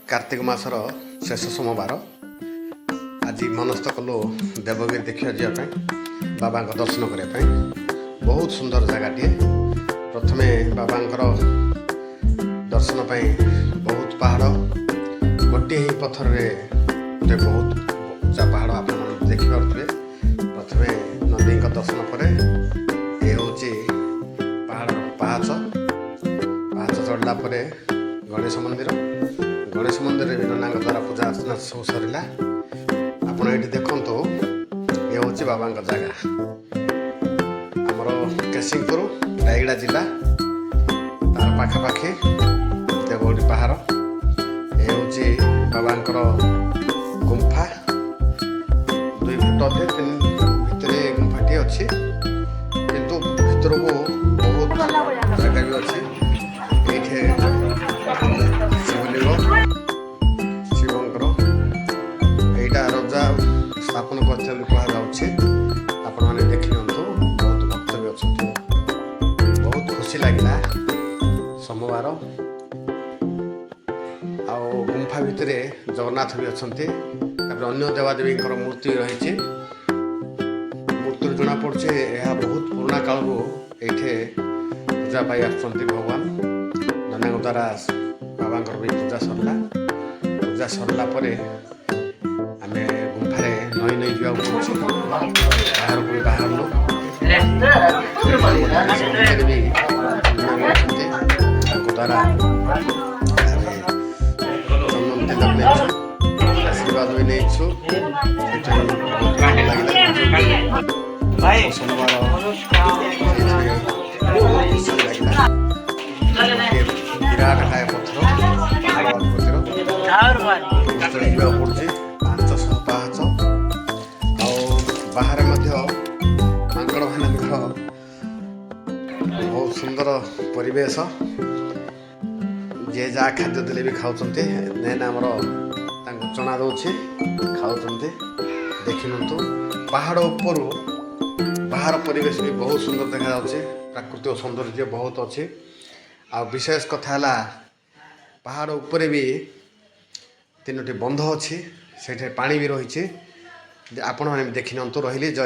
कार्तिक मासर शेष सोमवार आज मनस्थ कलु देवगिरी देखा जावाई बाबा दर्शन करने बहुत सुंदर जगह प्रथम बाबा दर्शन बहुत पहाड़ गोटे ही पथर गोटे बहुत उच्चा पहाड़ आप देखिपे प्रथम नदी दर्शन पर ये हूँ पहाड़ पाहाच चढ़ला गणेश मंदिर विना द्वारा पूजा अर्चना सब सरला आपड़ ये देखु ये हूँ बाबा जगह आमर केसिंगपुर रायगड़ा जिला तार पाखापाखि देवगौड़ी पहाड़ ये हूँ बाबा गुंफा 2 फुट अधे 3 भितर गुंफाटी अच्छी किंतु भर को बहुत जगह भी अच्छी ये शिवलिंग शिवंकर यहीटा रजा स्थापन कर कहुच्छे आपण मैंने देखी बहुत भक्त भी अच्छा बहुत खुशी लगे सोमवार आ गुंफा भितर जगन्नाथ भी अच्छा अन्य देवादेवी मूर्ति रही मूर्ति जना पड़े यह बहुत पुराना काल ये पूजा पाई भगवान नना द्वारा बाबा भी पूजा सरला आम गुंफारे नई नई जाऊँ बाहर को भी बाहर द्वारा चंदन तिलक आशीर्वाद भी नहीं सोमवार विराट काय पथर पड़े 500 पाहाच बाहर मांकड़ मान बहुत सुंदर परिवेश जे जहाँ खाद्य देले भी खाऊँ देन आमर चना दौचे खाऊँ देखी पहाड़ उपर बाहर परिवेश भी बहुत सुंदर देखा प्राकृतिक सौंदर्य बहुत अच्छे आ विशेष कथा है पहाड़ उपरे भी 3टी बंध अच्छी से पानी भी रही आपण मैंने देखी रही जय।